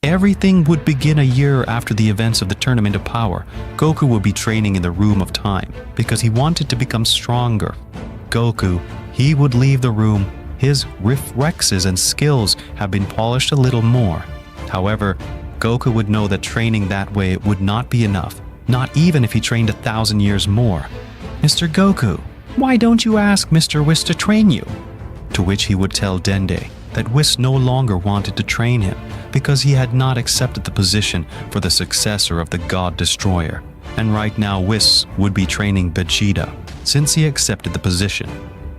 Everything would begin a year after the events of the Tournament of Power. Goku would be training in the Room of Time because he wanted to become stronger. Goku, he would leave the room. His reflexes and skills have been polished a little more. However, Goku would know that training that way would not be enough, not even if he trained 1,000 years more. "Mr. Goku, why don't you ask Mr. Whis to train you?" To which he would tell Dende that Whis no longer wanted to train him because he had not accepted the position for the successor of the God Destroyer. And right now Whis would be training Vegeta since he accepted the position.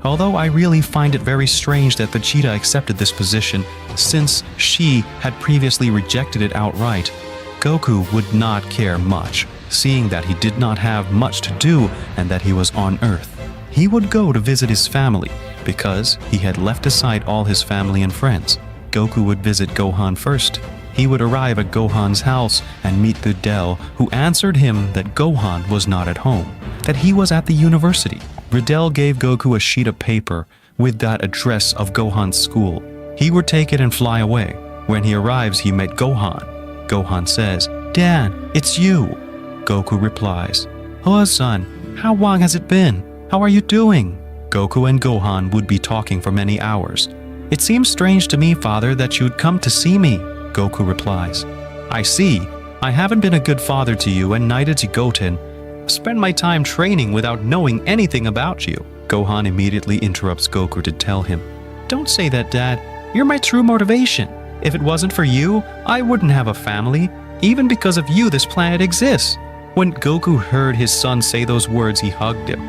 Although I really find it very strange that Vegeta accepted this position since she had previously rejected it outright, Goku would not care much, seeing that he did not have much to do and that he was on Earth. He would go to visit his family because he had left aside all his family and friends. Goku would visit Gohan first. He would arrive at Gohan's house and meet Videl, who answered him that Gohan was not at home, that he was at the university. Videl gave Goku a sheet of paper with that address of Gohan's school. He would take it and fly away. When he arrives, he met Gohan. Gohan says, "Dad, it's you." Goku replies, "Hello, son. How long has it been? How are you doing?" Goku and Gohan would be talking for many hours. "It seems strange to me, father, that you'd come to see me." Goku replies, "I see. I haven't been a good father to you, and neither to Goten. I spent my time training without knowing anything about you." Gohan immediately interrupts Goku to tell him, "Don't say that, Dad. You're my true motivation. If it wasn't for you, I wouldn't have a family. Even because of you, this planet exists." When Goku heard his son say those words, he hugged him.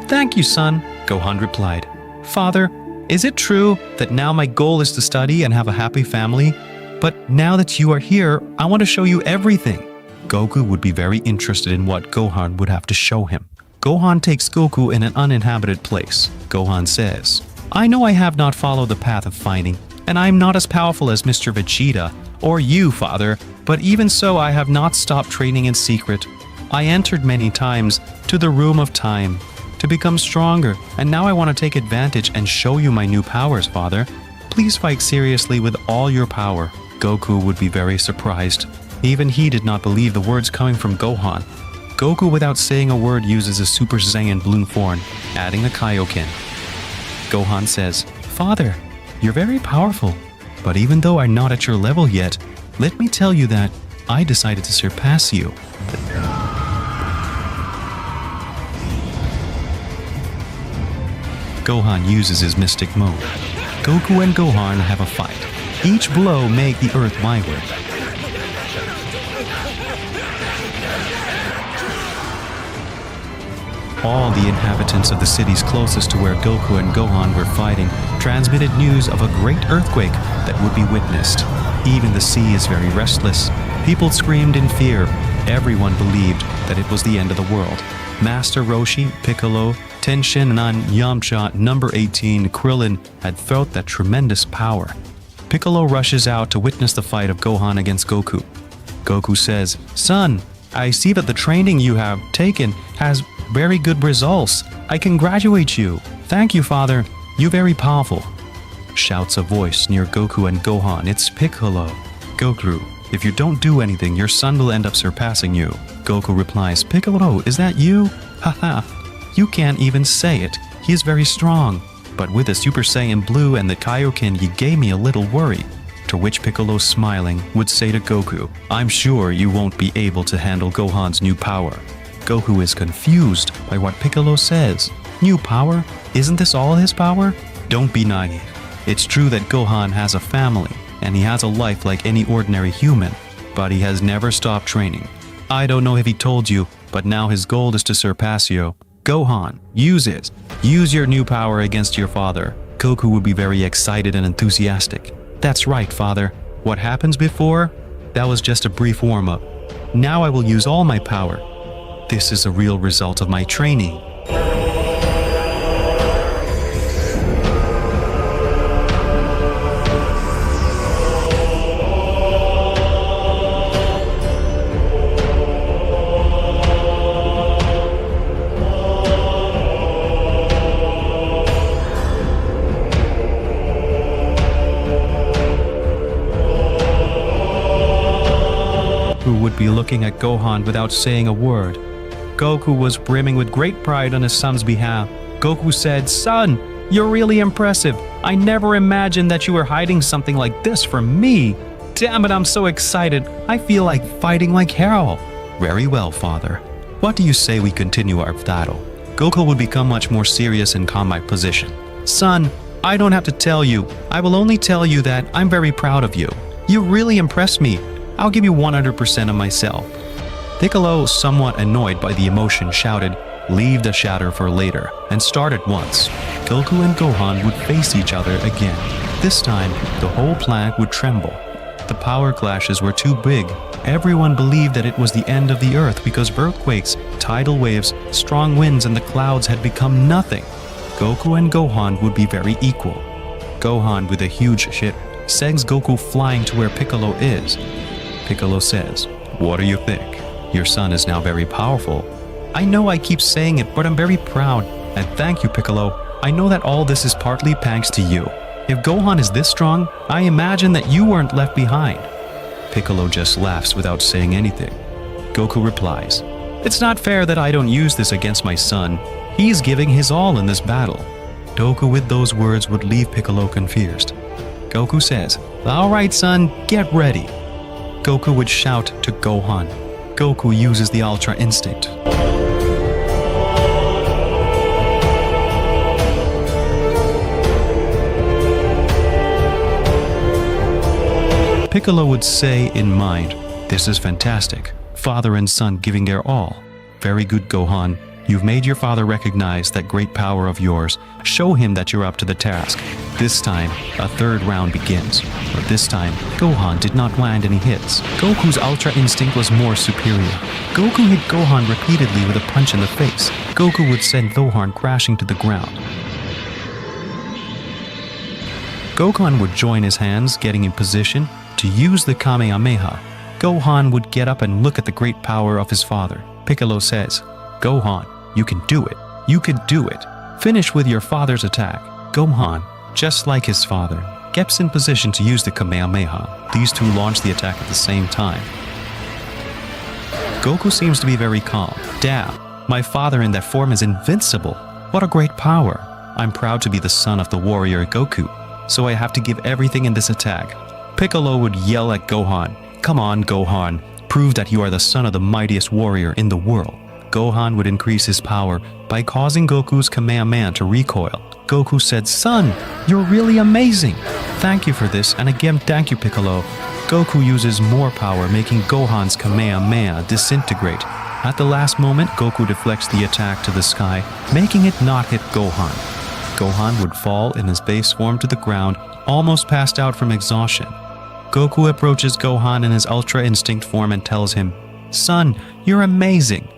"Thank you, son," Gohan replied. "Father, is it true that now my goal is to study and have a happy family? But now that you are here, I want to show you everything." Goku would be very interested in what Gohan would have to show him. Gohan takes Goku in an uninhabited place. Gohan says, "I know I have not followed the path of fighting, and I am not as powerful as Mr. Vegeta, or you, father, but even so I have not stopped training in secret. I entered many times to the Room of Time to become stronger, and now I want to take advantage and show you my new powers, father. Please fight seriously with all your power." Goku would be very surprised. Even he did not believe the words coming from Gohan. Goku, without saying a word, uses a Super Saiyan Bloom form, adding a Kaioken. Gohan says, "Father, you're very powerful, but even though I'm not at your level yet, let me tell you that I decided to surpass you." Gohan uses his mystic mode. Goku and Gohan have a fight. Each blow make the earth vibrate. All the inhabitants of the cities closest to where Goku and Gohan were fighting transmitted news of a great earthquake that would be witnessed. Even the sea is very restless. People screamed in fear. Everyone believed that it was the end of the world. Master Roshi, Piccolo, Tenshin, and Yamcha, number 18, Krillin had felt that tremendous power. Piccolo rushes out to witness the fight of Gohan against Goku. Goku says, "Son, I see that the training you have taken has very good results. I congratulate you." "Thank you, father. You're very powerful," shouts a voice near Goku and Gohan. It's Piccolo. "Goku, if you don't do anything, your son will end up surpassing you." Goku replies, "Piccolo, is that you? Haha, you can't even say it. He is very strong. But with the Super Saiyan Blue and the Kaioken, he gave me a little worry." To which Piccolo, smiling, would say to Goku, "I'm sure you won't be able to handle Gohan's new power." Goku is confused by what Piccolo says. New power? Isn't this all his power? Don't be naive. It's true that Gohan has a family, and he has a life like any ordinary human, but he has never stopped training. I don't know if he told you, but now his goal is to surpass you. Gohan, use it. Use your new power against your father. Goku would be very excited and enthusiastic. "That's right, father. What happens before? That was just a brief warm-up. Now I will use all my power. This is a real result of my training." Goku would be looking at Gohan without saying a word. Goku was brimming with great pride on his son's behalf. Goku said, "Son, you're really impressive. I never imagined that you were hiding something like this from me. Damn it, I'm so excited. I feel like fighting like hell." "Very well, father. What do you say we continue our battle?" Goku would become much more serious in combat position. "Son, I don't have to tell you. I will only tell you that I'm very proud of you. You really impressed me. I'll give you 100% of myself." Piccolo, somewhat annoyed by the emotion, shouted, "Leave the shatter for later," and start at once. Goku and Gohan would face each other again. This time, the whole planet would tremble. The power clashes were too big. Everyone believed that it was the end of the earth because earthquakes, tidal waves, strong winds, and the clouds had become nothing. Goku and Gohan would be very equal. Gohan, with a huge ship, sends Goku flying to where Piccolo is. Piccolo says, "What do you think? Your son is now very powerful." "I know I keep saying it, but I'm very proud. And thank you, Piccolo. I know that all this is partly thanks to you. If Gohan is this strong, I imagine that you weren't left behind." Piccolo just laughs without saying anything. Goku replies, "It's not fair that I don't use this against my son. He's giving his all in this battle." Goku with those words would leave Piccolo confused. Goku says, "All right, son, get ready." Goku would shout to Gohan. Goku uses the Ultra Instinct. Piccolo would say in mind, "This is fantastic. Father and son giving their all. Very good, Gohan. You've made your father recognize that great power of yours. Show him that you're up to the task." This time, a third round begins. But this time, Gohan did not land any hits. Goku's Ultra Instinct was more superior. Goku hit Gohan repeatedly with a punch in the face. Goku would send Gohan crashing to the ground. Gohan would join his hands, getting in position to use the Kamehameha. Gohan would get up and look at the great power of his father. Piccolo says, "Gohan, you can do it. You can do it. Finish with your father's attack." Gohan, just like his father, gets in position to use the Kamehameha. These two launch the attack at the same time. Goku seems to be very calm. "Damn, my father in that form is invincible. What a great power. I'm proud to be the son of the warrior Goku, so I have to give everything in this attack." Piccolo would yell at Gohan, "Come on, Gohan. Prove that you are the son of the mightiest warrior in the world." Gohan would increase his power by causing Goku's Kamehameha to recoil. Goku said, "Son, you're really amazing. Thank you for this, and again thank you, Piccolo." Goku uses more power, making Gohan's Kamehameha disintegrate. At the last moment, Goku deflects the attack to the sky, making it not hit Gohan. Gohan would fall in his base form to the ground, almost passed out from exhaustion. Goku approaches Gohan in his Ultra Instinct form and tells him, "Son, you're amazing."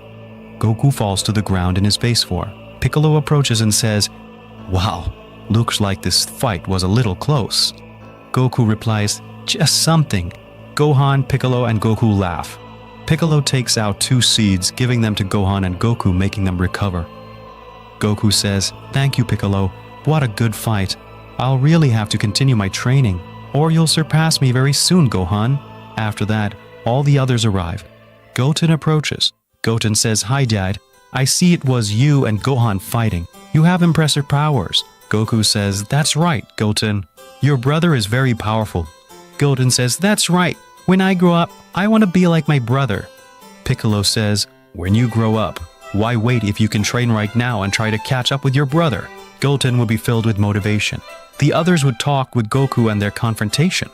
Goku falls to the ground in his base form. Piccolo approaches and says, "Wow, looks like this fight was a little close." Goku replies, "Just something." Gohan, Piccolo, and Goku laugh. Piccolo takes out 2 seeds, giving them to Gohan and Goku, making them recover. Goku says, "Thank you, Piccolo. What a good fight. I'll really have to continue my training, or you'll surpass me very soon, Gohan." After that, all the others arrive. Goten approaches. Goten says, "Hi, Dad. I see it was you and Gohan fighting. You have impressive powers." Goku says, "That's right, Goten. Your brother is very powerful." Goten says, "That's right. When I grow up, I want to be like my brother." Piccolo says, "When you grow up, why wait if you can train right now and try to catch up with your brother?" Goten would be filled with motivation. The others would talk with Goku and their confrontation.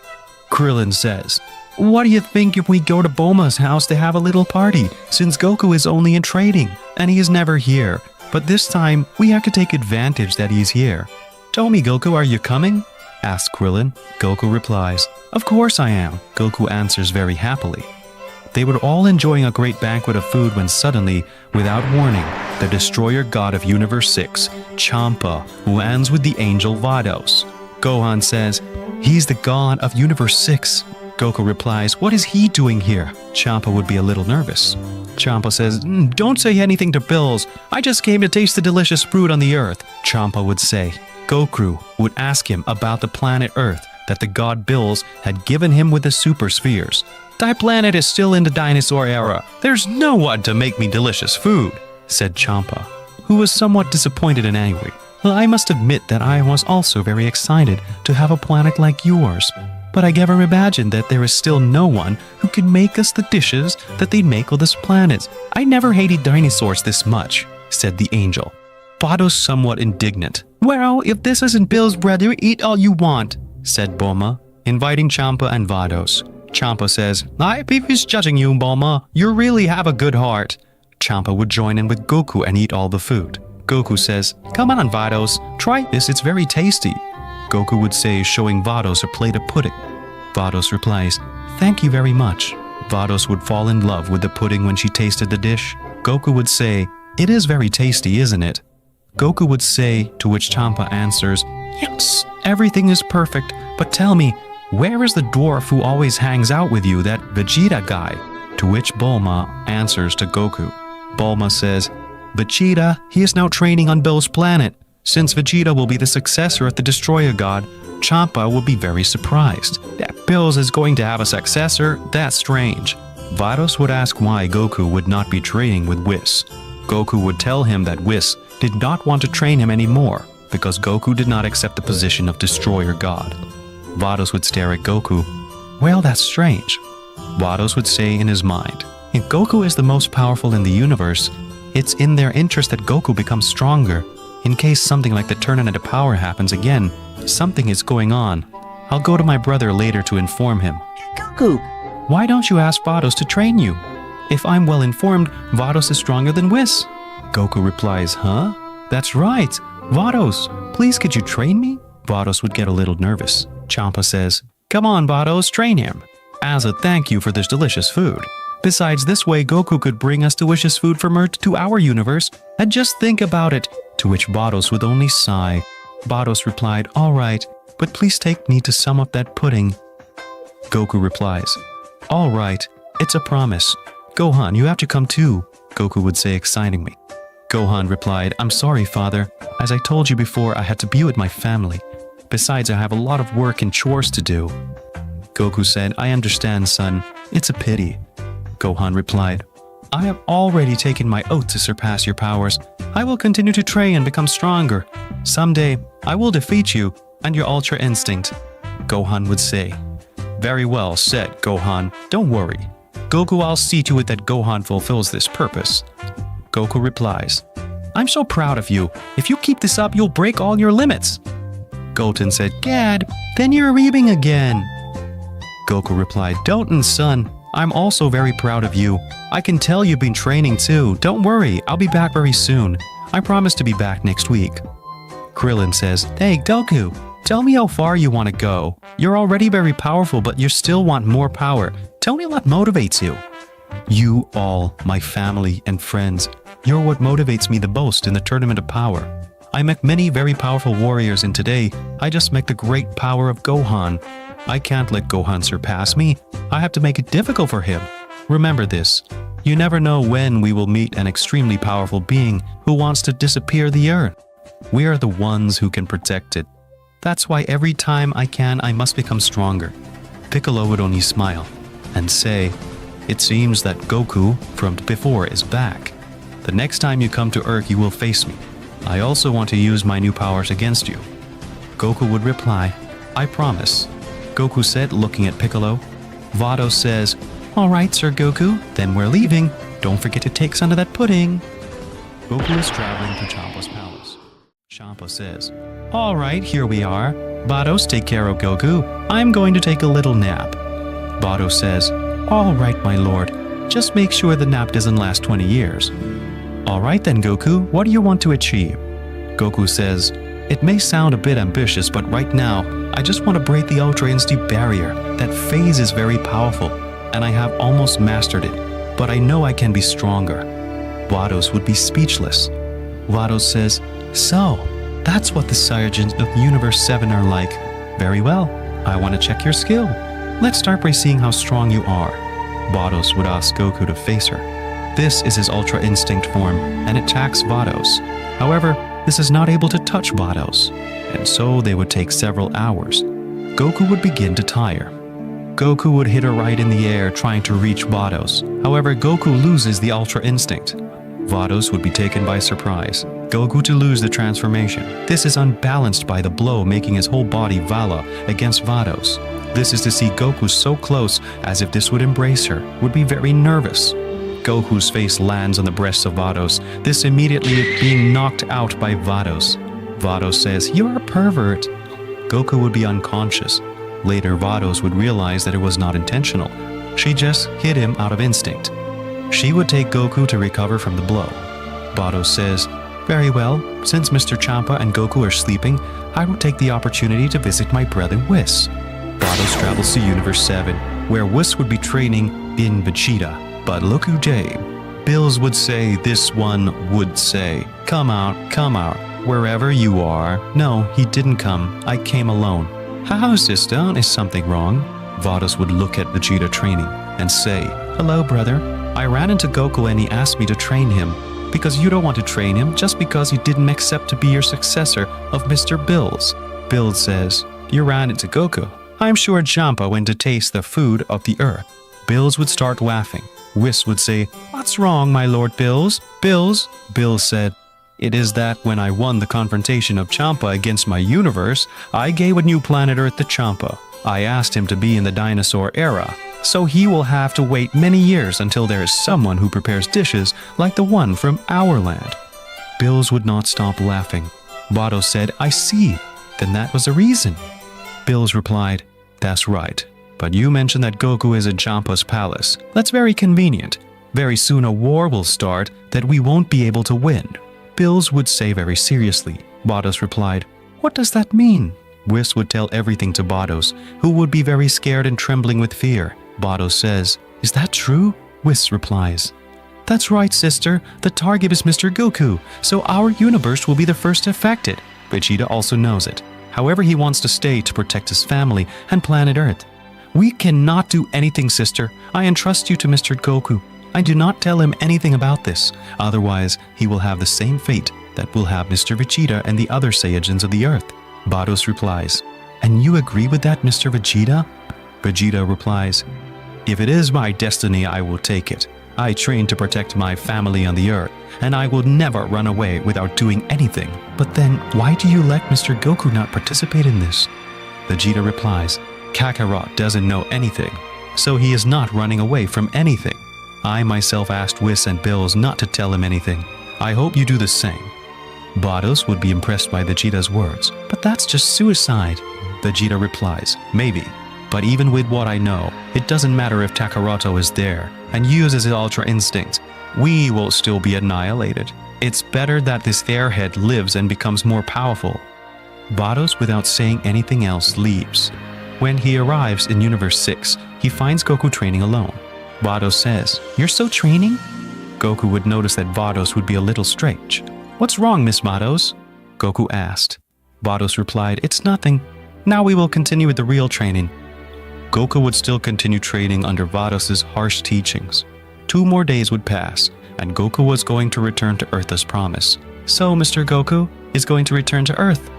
Krillin says, "What do you think if we go to Bulma's house to have a little party, since Goku is only in training, and he is never here? But this time, we have to take advantage that he's here." "Tell me, Goku, are you coming?" asks Krillin. Goku replies, "Of course I am." Goku answers very happily. They were all enjoying a great banquet of food when suddenly, without warning, the destroyer god of Universe 6, Champa, lands with the angel Vados. Gohan says, "He's the god of Universe 6. Goku replies, "What is he doing here?" Champa would be a little nervous. Champa says, "Don't say anything to Bills. I just came to taste the delicious fruit on the earth." Champa would say. Goku would ask him about the planet Earth that the god Bills had given him with the super spheres. "Thy planet is still in the dinosaur era. There's no one to make me delicious food," said Champa, who was somewhat disappointed in any way. "I must admit that I was also very excited to have a planet like yours, but I never imagined that there is still no one who can make us the dishes that they make on this planet. I never hated dinosaurs this much," said the angel. Vados somewhat indignant. "Well, if this isn't Bill's brother, eat all you want," said Bulma, inviting Champa and Vados. Champa says, "I be judging you, Bulma. You really have a good heart." Champa would join in with Goku and eat all the food. Goku says, "Come on, Vados, try this, it's very tasty." Goku would say, showing Vados a plate of pudding. Vados replies, "Thank you very much." Vados would fall in love with the pudding when she tasted the dish. Goku would say, "It is very tasty, isn't it?" Goku would say, to which Champa answers, "Yes, everything is perfect, but tell me, where is the dwarf who always hangs out with you, that Vegeta guy?" To which Bulma answers to Goku. Bulma says, "Vegeta, he is now training on Bill's planet. Since Vegeta will be the successor of the Destroyer God, Champa will be very surprised. That Bills is going to have a successor? That's strange." Vados would ask why Goku would not be training with Whis. Goku would tell him that Whis did not want to train him anymore because Goku did not accept the position of Destroyer God. Vados would stare at Goku. "Well, that's strange." Vados would say in his mind, "If Goku is the most powerful in the universe, it's in their interest that Goku becomes stronger. In case something like the tournament of power happens again, something is going on. I'll go to my brother later to inform him." Goku! "Why don't you ask Vados to train you? If I'm well informed, Vados is stronger than Whis." Goku replies, "Huh? That's right. Vados, please could you train me?" Vados would get a little nervous. Champa says, "Come on, Vados, train him. As a thank you for this delicious food. Besides, this way Goku could bring us delicious food from Earth to our universe. And just think about it." To which Vados would only sigh. Vados replied, "All right, but please take me to some of that pudding." Goku replies, "All right, it's a promise. Gohan, you have to come too," Goku would say excitingly. Gohan replied, "I'm sorry, father. As I told you before, I had to be with my family. Besides, I have a lot of work and chores to do." Goku said, "I understand, son. It's a pity." Gohan replied, "I have already taken my oath to surpass your powers. I will continue to train and become stronger. Someday, I will defeat you and your Ultra Instinct." Gohan would say, "Very well said, Gohan. Don't worry. Goku, I'll see to it that Gohan fulfills this purpose." Goku replies, "I'm so proud of you. If you keep this up, you'll break all your limits." Goten said, "Gad, then you're reaping again." Goku replied, "Don't, son. I'm also very proud of you. I can tell you've been training too. Don't worry, I'll be back very soon. I promise to be back next week." Krillin says, "Hey, Goku, tell me how far you want to go. You're already very powerful, but you still want more power. Tell me what motivates you." "You all, my family and friends, you're what motivates me the most in the Tournament of Power. I met many very powerful warriors, and today, I just met the great power of Gohan. I can't let Gohan surpass me. I have to make it difficult for him. Remember this. You never know when we will meet an extremely powerful being who wants to disappear the Earth. We are the ones who can protect it. That's why every time I can, I must become stronger." Piccolo would only smile and say, "It seems that Goku from before is back. The next time you come to Earth, you will face me. I also want to use my new powers against you." Goku would reply, "I promise." Goku said, looking at Piccolo. Vados says, "All right, Sir Goku, then we're leaving. Don't forget to take some of that pudding." Goku is traveling to Champa's palace. Champa says, "All right, here we are. Vados, take care of Goku. I'm going to take a little nap." Vados says, "All right, my lord. Just make sure the nap doesn't last 20 years. "All right then, Goku, what do you want to achieve?" Goku says, "It may sound a bit ambitious, but right now, I just want to break the Ultra Instinct barrier. That phase is very powerful, and I have almost mastered it, but I know I can be stronger." Vados would be speechless. Vados says, "So, that's what the Saiyajins of Universe 7 are like. Very well, I want to check your skill. Let's start by seeing how strong you are." Vados would ask Goku to face her. This is his Ultra Instinct form, and it attacks Vados. However, this is not able to touch Vados, and so they would take several hours. Goku would begin to tire. Goku would hit a right in the air trying to reach Vados. However, Goku loses the Ultra Instinct. Vados would be taken by surprise. Goku to lose the transformation. This is unbalanced by the blow making his whole body Vala against Vados. This is to see Goku so close as if this would embrace her, would be very nervous. Goku's face lands on the breasts of Vados, this immediately being knocked out by Vados. Vados says, "You're a pervert." Goku would be unconscious. Later, Vados would realize that it was not intentional. She just hit him out of instinct. She would take Goku to recover from the blow. Vados says, "Very well, since Mr. Champa and Goku are sleeping, I will take the opportunity to visit my brother Whis." Vados travels to Universe 7, where Whis would be training in Vegeta. But look who came. Bills would say, this one would say, come out, wherever you are." No, he didn't come. I came alone." "How, sister? Is something wrong?" Vados would look at Vegeta training and say, "Hello, brother. I ran into Goku and he asked me to train him. Because you don't want to train him just because you didn't accept to be your successor of Mr. Bills." Bills says, "You ran into Goku. I'm sure Champa went to taste the food of the earth." Bills would start laughing. Whis would say, "What's wrong, my lord Bills?" Bills said, "It is that when I won the confrontation of Champa against my universe, I gave a new planet Earth to Champa. I asked him to be in the dinosaur era, so he will have to wait many years until there is someone who prepares dishes like the one from our land." Bills would not stop laughing. Vados said, "I see. Then that was the reason." Bills replied, "That's right. But you mentioned that Goku is in Champa's palace. That's very convenient. Very soon a war will start that we won't be able to win." Bills would say very seriously. Vados replied, "What does that mean?" Whis would tell everything to Vados, who would be very scared and trembling with fear. Vados says, "Is that true?" Whis replies, "That's right, sister. The target is Mr. Goku, so our universe will be the first affected." Vegeta also knows it. However, he wants to stay to protect his family and planet Earth. "We cannot do anything, sister. I entrust you to Mr. Goku. I do not tell him anything about this. Otherwise, he will have the same fate that will have Mr. Vegeta and the other Saiyajins of the Earth." Vados replies, "And you agree with that, Mr. Vegeta?" Vegeta replies, "If it is my destiny, I will take it. I train to protect my family on the Earth, and I will never run away without doing anything." "But then, why do you let Mr. Goku not participate in this?" Vegeta replies, "Kakarot doesn't know anything, so he is not running away from anything. I myself asked Whis and Bills not to tell him anything. I hope you do the same." Vados would be impressed by Vegeta's words, "But that's just suicide." Vegeta replies, "Maybe, but even with what I know, it doesn't matter if Kakaroto is there and uses his Ultra Instinct. We will still be annihilated. It's better that this airhead lives and becomes more powerful." Vados, without saying anything else, leaves. When he arrives in Universe 6, he finds Goku training alone. Vados says, "You're still training?" Goku would notice that Vados would be a little strange. "What's wrong, Miss Vados?" Goku asked. Vados replied, "It's nothing. Now we will continue with the real training." Goku would still continue training under Vados' harsh teachings. 2 more days would pass, and Goku was going to return to Earth as promised. "So, Mr. Goku is going to return to Earth?"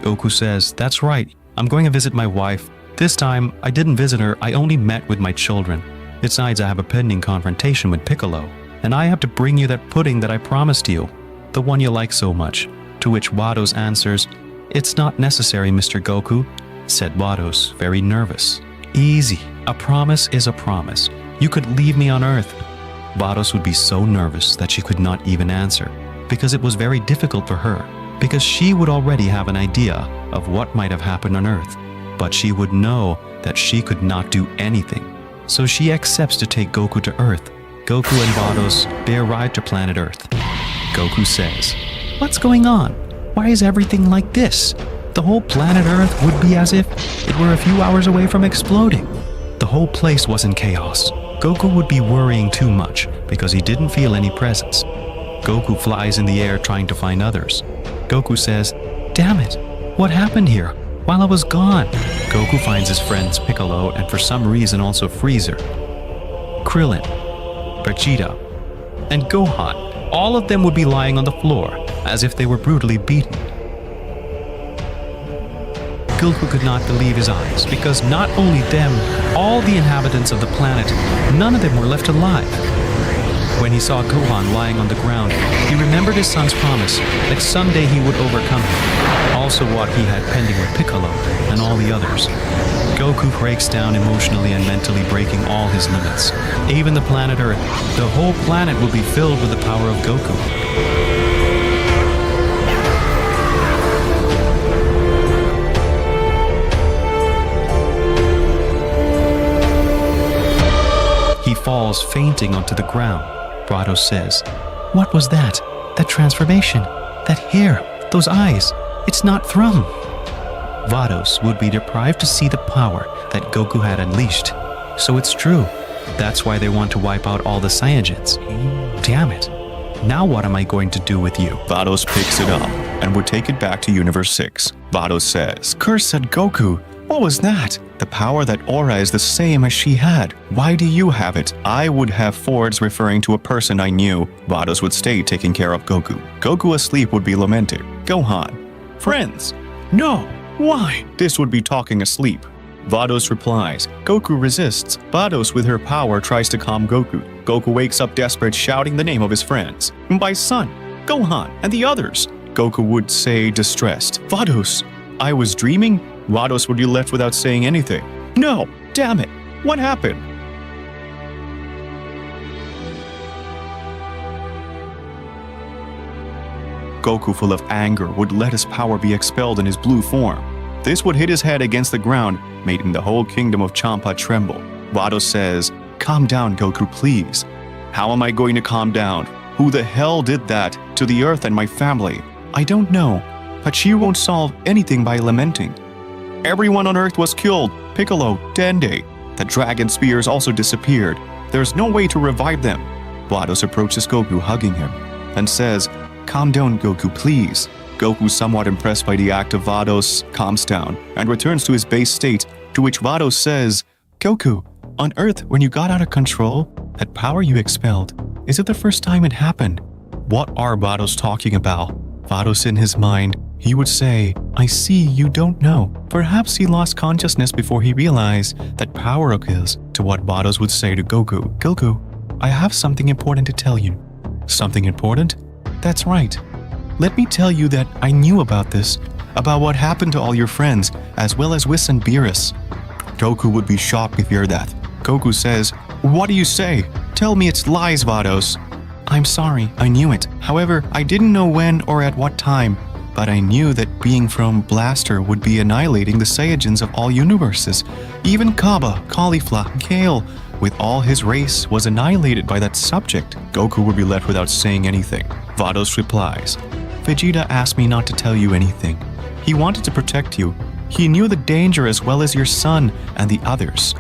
Goku says, "That's right. I'm going to visit my wife. This time, I didn't visit her, I only met with my children. Besides, I have a pending confrontation with Piccolo, and I have to bring you that pudding that I promised you, the one you like so much." To which Vados answers, "It's not necessary, Mr. Goku," said Vados, very nervous. "Easy. A promise is a promise. You could leave me on Earth." Vados would be so nervous that she could not even answer, because it was very difficult for her, because she would already have an idea of what might have happened on Earth, but she would know that she could not do anything. So she accepts to take Goku to Earth. Goku and Vados, they arrive to planet Earth. Goku says, "What's going on? Why is everything like this? The whole planet Earth would be as if it were a few hours away from exploding." The whole place was in chaos. Goku would be worrying too much because he didn't feel any presence. Goku flies in the air trying to find others. Goku says, "Damn it, what happened here? While I was gone." Goku finds his friends Piccolo and for some reason also Freezer, Krillin, Vegeta, and Gohan. All of them would be lying on the floor as if they were brutally beaten. Goku could not believe his eyes, because not only them, all the inhabitants of the planet, none of them were left alive. When he saw Gohan lying on the ground, he remembered his son's promise that someday he would overcome him, also what he had pending with Piccolo and all the others. Goku breaks down emotionally and mentally, breaking all his limits. Even the planet Earth, the whole planet will be filled with the power of Goku. He falls fainting onto the ground. Vados says, "What was that? That transformation? That hair? Those eyes? It's not from." Vados would be deprived to see the power that Goku had unleashed. So it's true. That's why they want to wipe out all the Saiyajins. Damn it. Now what am I going to do with you? Vados picks it up and would take it back to Universe 6. Vados says, "Cursed Goku, what was that? The power that Aura is the same as she had. Why do you have it? I would have Fords referring to a person I knew. Vados would stay taking care of Goku. Goku asleep would be lamented. Gohan, friends, no, why? This would be talking asleep." Vados replies. Goku resists. Vados with her power tries to calm Goku. Goku wakes up desperate, shouting the name of his friends. "My son, Gohan, and the others." Goku would say distressed, "Vados, I was dreaming?" Vados would be left without saying anything. "No, damn it, what happened?" Goku, full of anger, would let his power be expelled in his blue form. This would hit his head against the ground, making the whole kingdom of Champa tremble. Vados says, "Calm down, Goku, please." "How am I going to calm down? Who the hell did that to the Earth and my family?" "I don't know, but she won't solve anything by lamenting. Everyone on Earth was killed. Piccolo, Dende. The dragon spears also disappeared. There's no way to revive them." Vados approaches Goku, hugging him, and says, "Calm down, Goku, please." Goku, somewhat impressed by the act of Vados, calms down and returns to his base state, to which Vados says, "Goku, on Earth, when you got out of control, that power you expelled, is it the first time it happened?" What are Vados talking about? Vados in his mind, he would say, "I see you don't know." Perhaps he lost consciousness before he realized that power occurs, to what Vados would say to Goku, "Goku, I have something important to tell you." "Something important?" "That's right. Let me tell you that I knew about this, about what happened to all your friends, as well as Whis and Beerus." Goku would be shocked to hear that. Goku says, "What do you say? Tell me it's lies, Vados." "I'm sorry, I knew it. However, I didn't know when or at what time, but I knew that being from Blaster would be annihilating the Saiyajins of all universes. Even Kaba, Caulifla, Kale, with all his race, was annihilated by that subject." Goku would be left without saying anything. Vados replies, "Vegeta asked me not to tell you anything. He wanted to protect you. He knew the danger as well as your son and the others.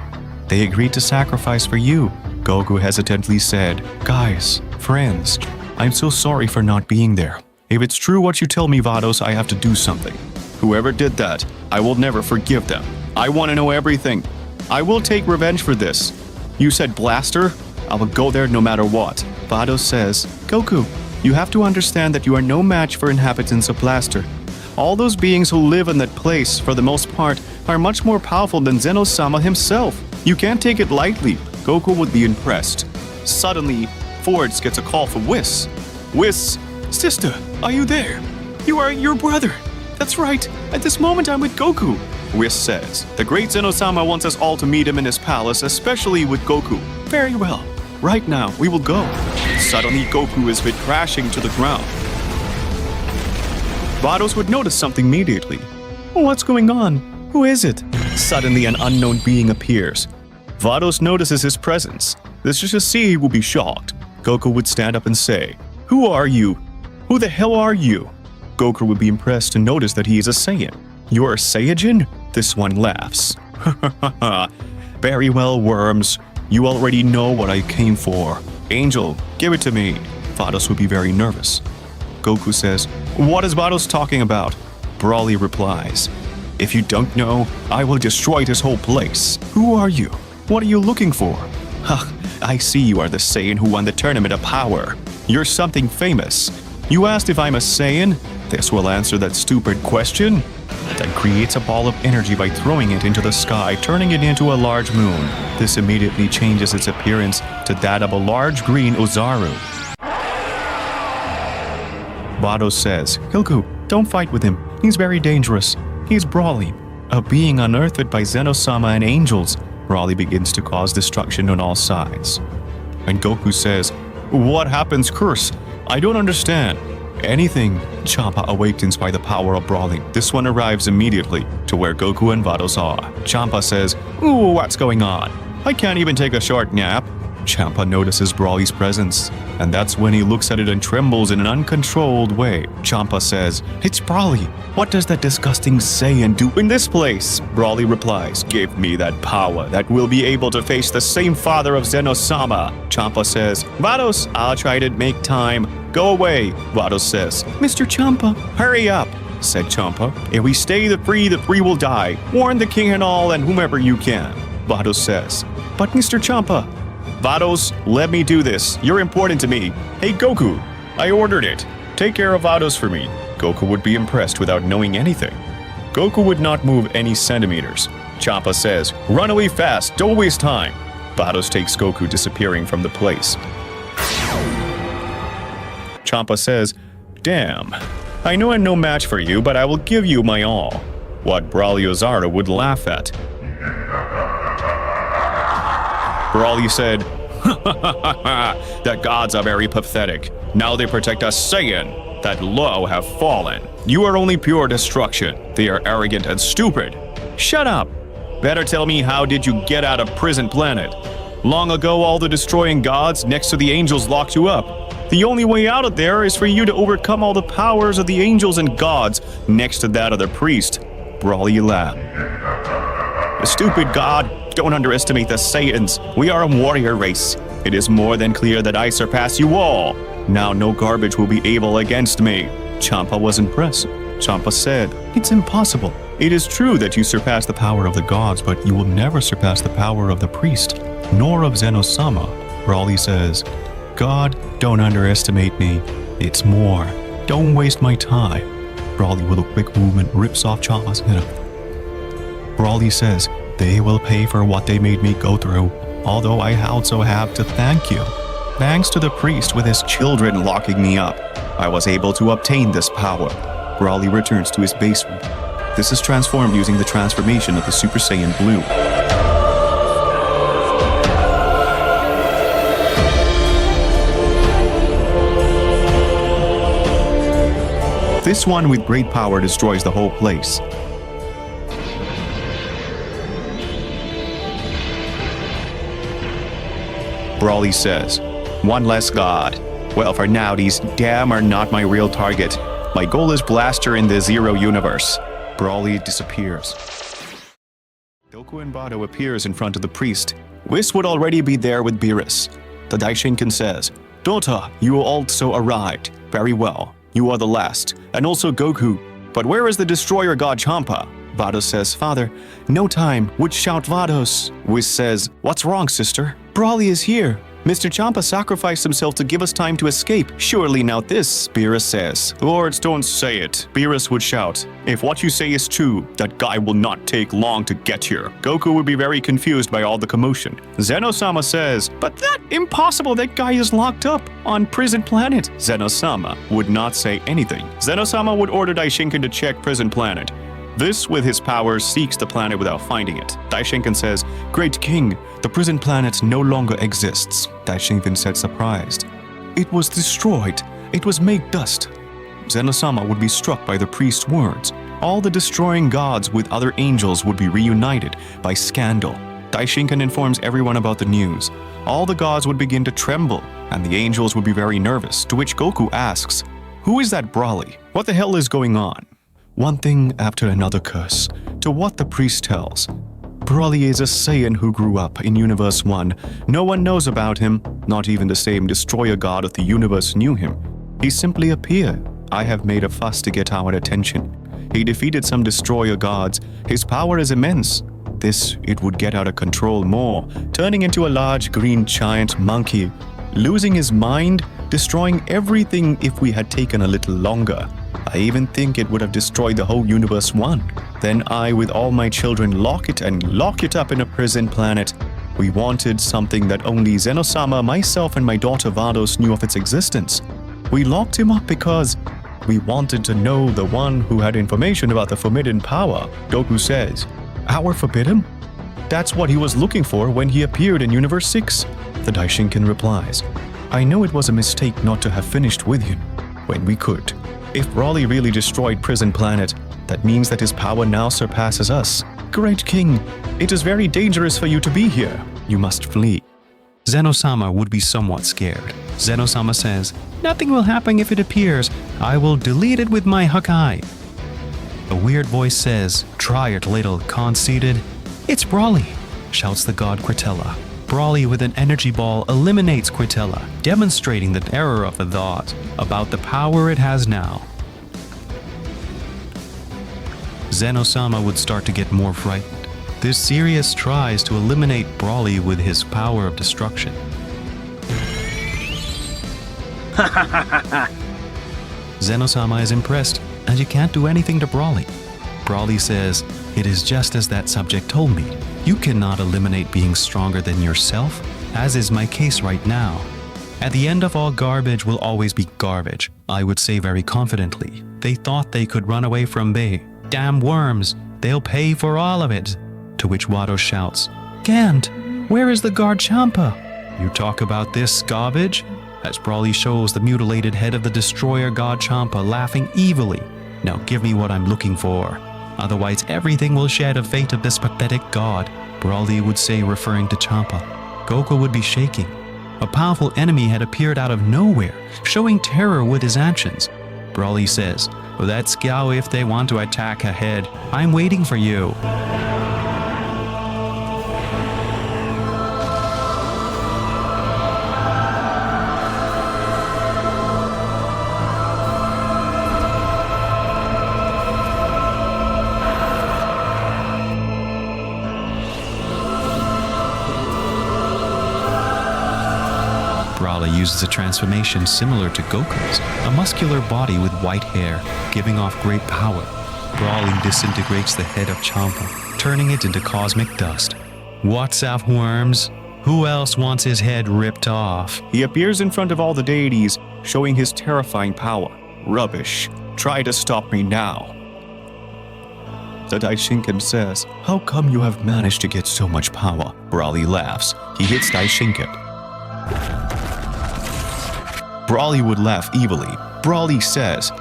They agreed to sacrifice for you." Goku hesitantly said, "Guys, friends, I'm so sorry for not being there. If it's true what you tell me, Vados, I have to do something. Whoever did that, I will never forgive them. I want to know everything. I will take revenge for this. You said Blaster? I will go there no matter what." Vados says, "Goku, you have to understand that you are no match for inhabitants of Blaster. All those beings who live in that place, for the most part, are much more powerful than Zeno-sama himself. You can't take it lightly." Goku would be impressed. Suddenly, Fords gets a call from Whis. "Whis, sister, are you there? You are your brother." "That's right. At this moment I'm with Goku." Whis says, "The great Zeno-sama wants us all to meet him in his palace, especially with Goku." "Very well. Right now, we will go." Suddenly, Goku is hit crashing to the ground. Vados would notice something immediately. "What's going on? Who is it?" Suddenly, an unknown being appears. Vados notices his presence. This is to see he will be shocked. Goku would stand up and say, "Who are you? Who the hell are you?" Goku would be impressed to notice that he is a Saiyan. "You're a Saiyajin?" This one laughs. "Very well, worms. You already know what I came for. Angel, give it to me." Vados would be very nervous. Goku says, "What is Vados talking about?" Broly replies, "If you don't know, I will destroy this whole place. Who are you? What are you looking for?" "Ha, I see you are the Saiyan who won the Tournament of Power. You're something famous. You asked if I'm a Saiyan? This will answer that stupid question." then creates a ball of energy by throwing it into the sky, turning it into a large moon. This immediately changes its appearance to that of a large green Ozaru. Vados says, Goku, don't fight with him. He's very dangerous. He's Broly, a being unearthed by Zeno-sama and angels. Broly begins to cause destruction on all sides. And Goku says, what happens, Curse? I don't understand. Anything. Champa awakens by the power of Broly. This one arrives immediately to where Goku and Vados are. Champa says, ooh, what's going on? I can't even take a short nap. Champa notices Broly's presence, and that's when he looks at it and trembles in an uncontrolled way. Champa says, it's Broly. What does that disgusting Saiyan do in this place? Broly replies, give me that power that will be able to face the same father of Zeno-sama. Champa says, Vados, I'll try to make time. Go away. Vados says, Mr. Champa, hurry up, said Champa. If we stay the three will die. Warn the king and all and whomever you can. Vados says, but Mr. Champa, Vados, let me do this. You're important to me. Hey, Goku, I ordered it. Take care of Vados for me. Goku would be impressed without knowing anything. Goku would not move any centimeters. Champa says, run away fast, don't waste time. Vados takes Goku, disappearing from the place. Champa says, damn, I know I'm no match for you, but I will give you my all. What Broly Ozaru would laugh at. Broly said, the gods are very pathetic. Now they protect us Saiyan, that low have fallen. You are only pure destruction. They are arrogant and stupid. Shut up. Better tell me, how did you get out of Prison Planet? Long ago, all the destroying gods next to the angels locked you up. The only way out of there is for you to overcome all the powers of the angels and gods next to that of the priest. Broly laughed. The stupid god. Don't underestimate the Saiyans. We are a warrior race. It is more than clear that I surpass you all. Now no garbage will be able against me. Champa was impressed. Champa said, it's impossible. It is true that you surpass the power of the gods, but you will never surpass the power of the priest, nor of Zeno-sama. Broly says, God, don't underestimate me. It's more. Don't waste my time. Broly, with a quick movement, rips off Champa's head. Broly says, they will pay for what they made me go through, although I also have to thank you. Thanks to the priest with his children locking me up, I was able to obtain this power. Broly returns to his base room. This is transformed using the transformation of the Super Saiyan Blue. This one with great power destroys the whole place. Broly says, one less god. Well, for now, these damn are not my real target. My goal is Blaster in the Zero universe. Broly disappears. Goku and Bado appears in front of the priest. Whis would already be there with Beerus. The Daishinkan says, Dota, you also arrived. Very well. You are the last. And also Goku. But where is the destroyer god Champa? Vados says, Father, no time. Would shout Vados. Whis says, what's wrong, sister? Broly is here. Mr. Champa sacrificed himself to give us time to escape. Surely now this, Beerus says. Lords, don't say it. Beerus would shout. If what you say is true, that guy will not take long to get here. Goku would be very confused by all the commotion. Zeno-sama says, but that impossible, that guy is locked up on Prison Planet. Zeno-sama would not say anything. Zeno-sama would order Daishinkan to check Prison Planet. This, with his powers, seeks the planet without finding it. Daishinkan says, Great King, the prison planet no longer exists. Daishinkan said, surprised. It was destroyed. It was made dust. Zeno-sama would be struck by the priest's words. All the destroying gods with other angels would be reunited by scandal. Daishinkan informs everyone about the news. All the gods would begin to tremble, and the angels would be very nervous, to which Goku asks, who is that Broly? What the hell is going on? One thing after another curse, to what the priest tells. Broly is a Saiyan who grew up in Universe 1. No one knows about him, not even the same destroyer god of the universe knew him. He simply appeared. I have made a fuss to get our attention. He defeated some destroyer gods. His power is immense. This, it would get out of control more, turning into a large green giant monkey, losing his mind, destroying everything if we had taken a little longer. I even think it would have destroyed the whole universe one. Then I, with all my children, lock it up in a prison planet. We wanted something that only Zeno-sama, myself, and my daughter Vados knew of its existence. We locked him up because we wanted to know the one who had information about the forbidden power. Goku says, "Our forbidden?" That's what he was looking for when he appeared in Universe 6. The Daishinkan replies, "I know it was a mistake not to have finished with him when we could. If Broly really destroyed Prison Planet, that means that his power now surpasses us. Great King, it is very dangerous for you to be here. You must flee." Zeno-sama would be somewhat scared. Zeno-sama says, "Nothing will happen if it appears. I will delete it with my Hakai." A weird voice says, "Try it, little conceited." "It's Broly," shouts the god Quintella. Broly with an energy ball eliminates Quintella, demonstrating the error of the thought about the power it has now. Zeno-sama would start to get more frightened. This Sirius tries to eliminate Broly with his power of destruction. Zeno-sama is impressed, and you can't do anything to Broly. Broly says, "It is just as that subject told me. You cannot eliminate being stronger than yourself, as is my case right now. At the end of all garbage will always be garbage," I would say very confidently. They thought they could run away from Bay. Damn worms, they'll pay for all of it. To which Wado shouts, "Can't! Where is the guard Champa?" "You talk about this garbage?" As Broly shows the mutilated head of the destroyer god Champa laughing evilly. "Now give me what I'm looking for. Otherwise everything will share the fate of this pathetic god," Broly would say, referring to Champa. Goku would be shaking. A powerful enemy had appeared out of nowhere, showing terror with his actions. Broly says, "Let's go if they want to attack ahead. I'm waiting for you." Broly uses a transformation similar to Goku's, a muscular body with white hair, giving off great power. Broly disintegrates the head of Champa, turning it into cosmic dust. "What's up, worms? Who else wants his head ripped off?" He appears in front of all the deities, showing his terrifying power. "Rubbish. Try to stop me now." The Daishinkan says, "How come you have managed to get so much power?" Broly laughs. He hits Daishinkan. Broly would laugh evilly. Broly says,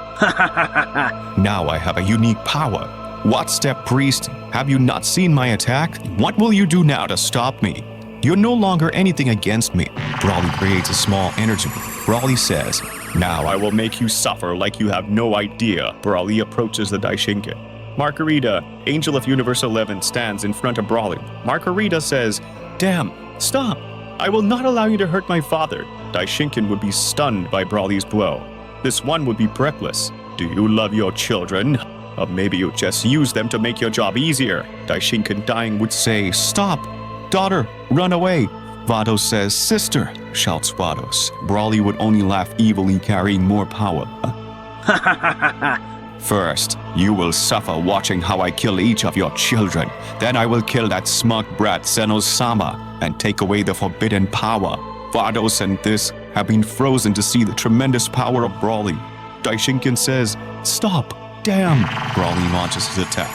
"Now I have a unique power. What step, priest? Have you not seen my attack? What will you do now to stop me? You're no longer anything against me." Broly creates a small energy. Broly says, "Now I will make you suffer like you have no idea." Broly approaches the Daishinkan. Margarita, Angel of Universe 11, stands in front of Broly. Margarita says, "Damn, stop. I will not allow you to hurt my father." Daishinkan would be stunned by Broly's blow. This one would be breathless. "Do you love your children? Or maybe you just use them to make your job easier." Daishinkan dying would say, "Stop! Daughter, run away!" Vados says, "Sister!" shouts Vados. Broly would only laugh evilly, carrying more power. "First, you will suffer watching how I kill each of your children. Then I will kill that smug brat Zeno-sama and take away the forbidden power." Vados and this have been frozen to see the tremendous power of Broly. Daishinkan says, "Stop! Damn!" Broly launches his attack.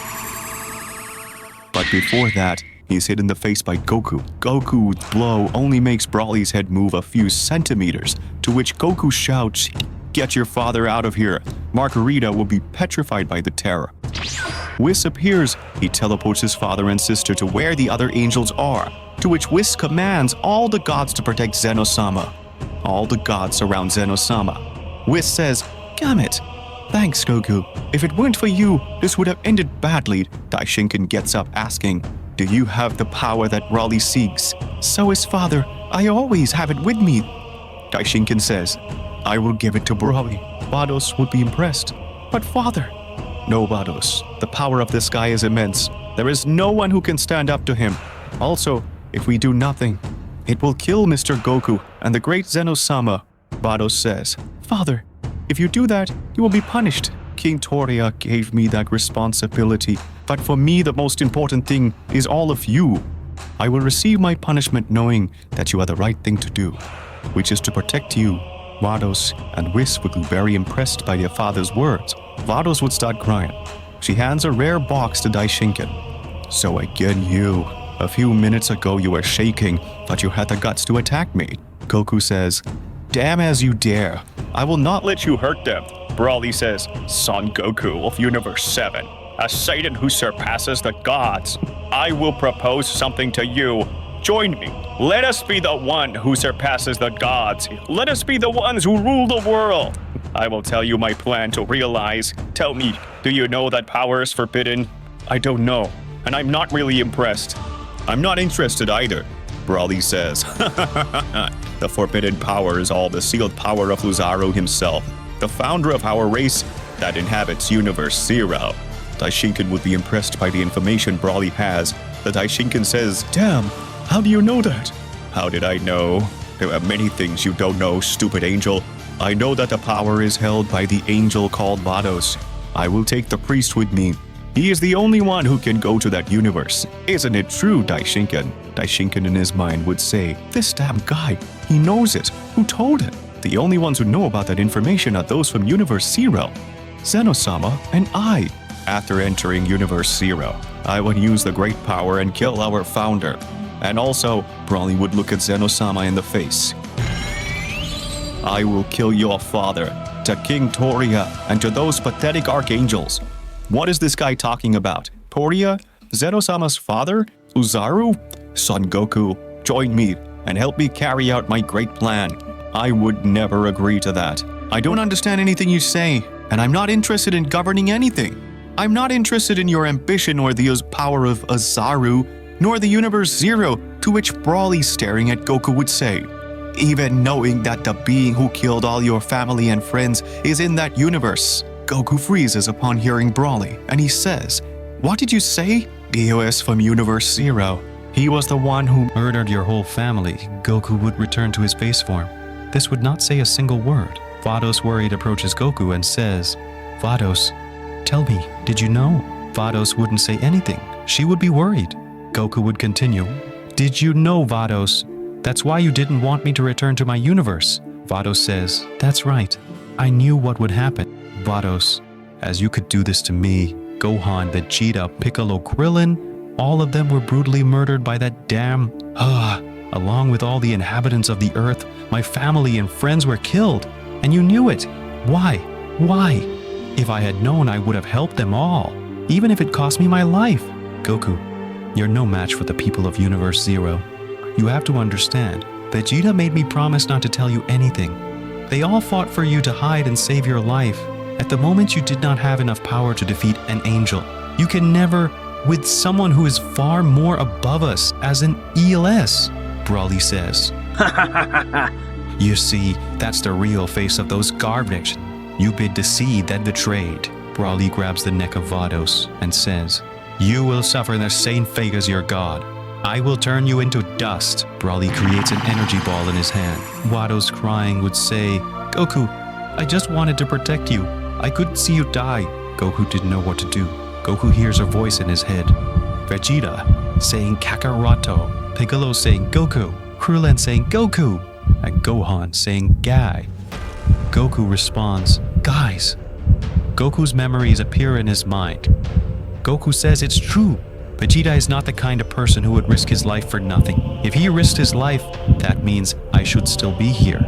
But before that, he's hit in the face by Goku. Goku's blow only makes Broly's head move a few centimeters, to which Goku shouts, "Get your father out of here." Margarita will be petrified by the terror. Whis appears. He teleports his father and sister to where the other angels are, to which Whis commands all the gods to protect Zeno-sama. All the gods surround Zeno-sama. Whis says, "Damn it. Thanks, Goku. If it weren't for you, this would have ended badly." Daishinkan gets up asking, "Do you have the power that Broly seeks?" "So is father. I always have it with me." Daishinkan says, "I will give it to Broly." Vados would be impressed. "But father..." "No, Vados. The power of this guy is immense. There is no one who can stand up to him. Also, if we do nothing, it will kill Mr. Goku and the great Zeno-sama." Vados says, "Father, if you do that, you will be punished." King Toria gave me that responsibility, but for me the most important thing is all of you. I will receive my punishment knowing that you are the right thing to do, which is to protect you. Vados and Whis would be very impressed by their father's words. Vados would start crying. She hands a rare box to Daishinkan. So again you. A few minutes ago you were shaking, but you had the guts to attack me. Goku says, damn as you dare. I will not let you hurt them. Broly says, Son Goku of Universe 7, a Saiyan who surpasses the gods. I will propose something to you. Join me. Let us be the one who surpasses the gods. Let us be the ones who rule the world. I will tell you my plan to realize. Tell me, do you know that power is forbidden? I don't know, and I'm not really impressed. I'm not interested either, Broly says. The forbidden power is all the sealed power of Luzaru himself, the founder of our race that inhabits Universe 0. Daishinkan would be impressed by the information Broly has. The Daishinkan says, damn, how do you know that? How did I know? There are many things you don't know, stupid angel. I know that the power is held by the angel called Vados. I will take the priest with me. He is the only one who can go to that universe. Isn't it true, Daishinkan? Daishinkan in his mind would say, this damn guy, he knows it. Who told him? The only ones who know about that information are those from Universe 0. Zenosama and I. After entering Universe 0, I would use the great power and kill our founder. And also, Broly would look at Zenosama in the face. I will kill your father, to King Toria, and to those pathetic archangels. What is this guy talking about? Toria? Zenosama's father? Uzaru? Son Goku, join me and help me carry out my great plan. I would never agree to that. I don't understand anything you say, and I'm not interested in governing anything. I'm not interested in your ambition or the power of Uzaru, nor the Universe 0, to which Broly staring at Goku would say. Even knowing that the being who killed all your family and friends is in that universe. Goku freezes upon hearing Broly, and he says, what did you say? He was from Universe 0. He was the one who Murdered your whole family. Goku would return to his base form. This would not say a single word. Vados worried approaches Goku and says, Vados, tell me, did you know? Vados wouldn't say anything. She would be worried. Goku would continue, did you know, Vados? That's why you didn't want me to return to my universe. Vados says, that's right. I knew what would happen. Vados, as you could do this to me, Gohan, Vegeta, Piccolo, Krillin, all of them were brutally murdered by that damn... along with all the inhabitants of the earth, my family and friends were killed. And you knew it. Why? Why? If I had known, I would have helped them all, even if it cost me my life. Goku, you're no match for the people of Universe 0. You have to understand, Vegeta made me promise not to tell you anything. They all fought for you to hide and save your life. At the moment you did not have enough power to defeat an angel. You can never, with someone who is far more above us as an ELS, Broly says. You see, that's the real face of those garbage. You bid the seed that betrayed. Broly grabs the neck of Vados and says, you will suffer the same fate as your god. I will turn you into dust. Broly creates an energy ball in his hand. Vados crying would say, Goku, I just wanted to protect you. I couldn't see you die. Goku didn't know what to do. Goku hears a voice in his head. Vegeta saying Kakaroto. Piccolo saying Goku. Krillin saying Goku. And Gohan saying Guy. Goku responds, guys. Goku's memories appear in his mind. Goku says it's true. Vegeta is not the kind of person who would risk his life for nothing. If he risked his life, that means I should still be here.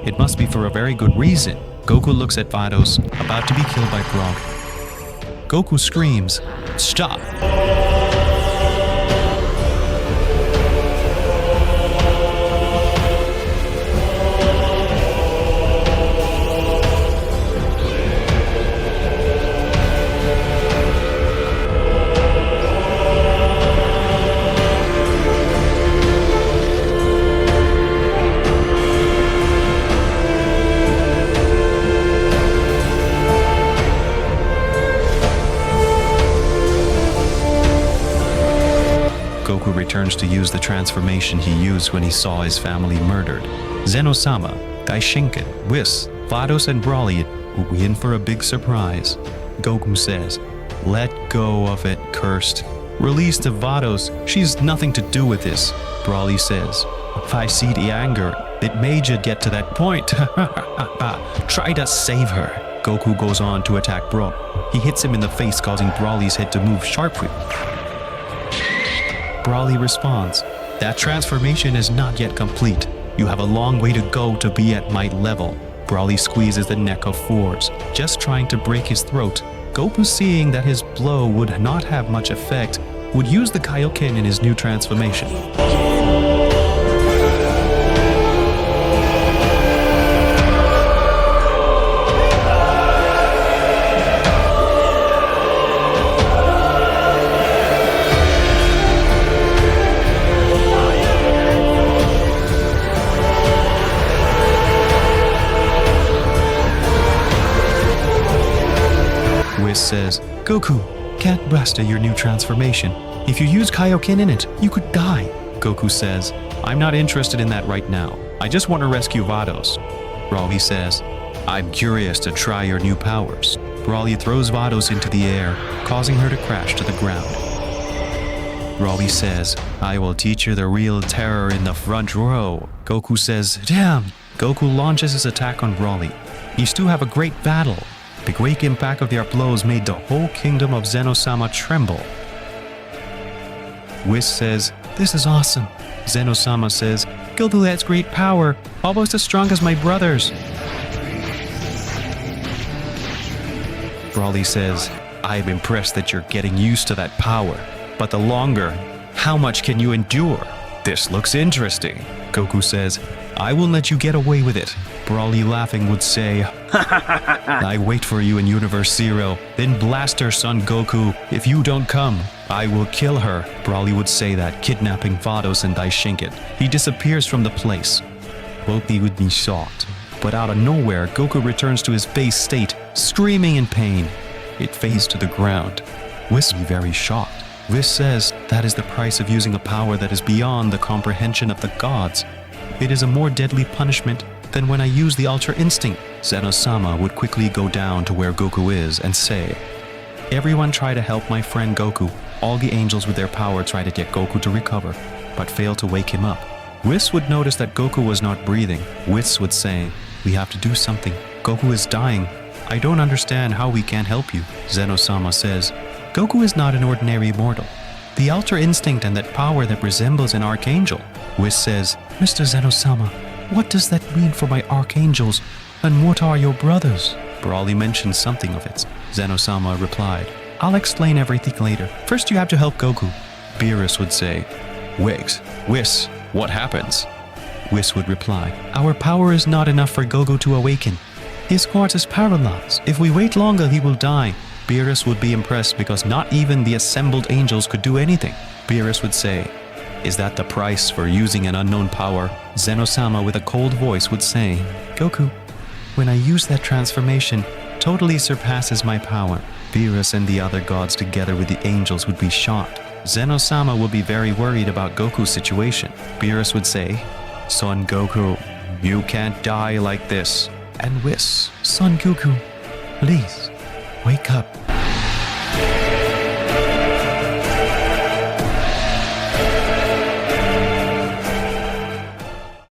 It must be for a very good reason. Goku looks at Vados, about to be killed by Broly. Goku screams, stop! Goku returns to use the transformation he used when he saw his family murdered. Zenosama, Daishinkan, Whis, Vados, and Broly Are we in for a big surprise? Goku says, let go of it, cursed. Release to Vados, she's nothing to do with this. Broly says, if I see the anger, it made you get to that point. Try to save her. Goku goes on to attack Broly. He hits him in the face, causing Broly's head to move sharply. Broly responds, that transformation is not yet complete. You have a long way to go to be at my level. Broly squeezes the neck of Force, just trying to break his throat. Goku, seeing that his blow would not have much effect, would use the Kaioken in his new transformation. Says, Goku, can't master your new transformation. If you use Kaioken in it, you could die. Goku says, I'm not interested in that right now. I just want to rescue Vados. Broly says, I'm curious to try your new powers. Broly throws Vados into the air, causing her to crash to the ground. Broly says, I will teach you the real terror in the front row. Goku says, damn. Goku launches his attack on Broly. These two have a great battle. The great impact of their blows made the whole kingdom of Zeno-sama tremble. Whis says, this is awesome. Zeno-sama says, Goku has great power, almost as strong as my brothers. Broly says, I'm impressed that you're getting used to that power. But the longer, how much can you endure? This looks interesting. Goku says, I will let you get away with it. Broly, laughing, would say, I wait for you in Universe Zero, then blast her, son Goku. If you don't come, I will kill her. Broly would say that, kidnapping Vados and Daishinken. He disappears from the place. Omni would be shocked. But out of nowhere, Goku returns to his base state, screaming in pain. It fades to the ground. Whis would be very shocked. Whis says that is the price of using a power that is beyond the comprehension of the gods. It is a more deadly punishment than when I use the Ultra Instinct. Zeno-sama would quickly go down to where Goku is and say, everyone try to help my friend Goku. All the angels with their power try to get Goku to recover, but fail to wake him up. Whis would notice that Goku was not breathing. Whis would say, we have to do something. Goku is dying. I don't understand how we can't help you. Zeno-sama says, Goku is not an ordinary mortal. The Ultra Instinct and that power that resembles an archangel. Whis says, Mr. Zeno-sama, what does that mean for my archangels? And what are your brothers? Broly mentioned something of it. Zeno-sama replied, I'll explain everything later. First you have to help Goku. Beerus would say, wait, Whis, what happens? Whis would reply, our power is not enough for Goku to awaken. His heart is paralyzed. If we wait longer, he will die. Beerus would be impressed because not even the assembled angels could do anything. Beerus would say, is that the price for using an unknown power? Zeno-sama with a cold voice would say, Goku, when I use that transformation, totally surpasses my power. Beerus and the other gods together with the angels would be shocked. Zeno-sama would be very worried about Goku's situation. Beerus would say, son Goku, you can't die like this. And Whis, son Goku, please, wake up.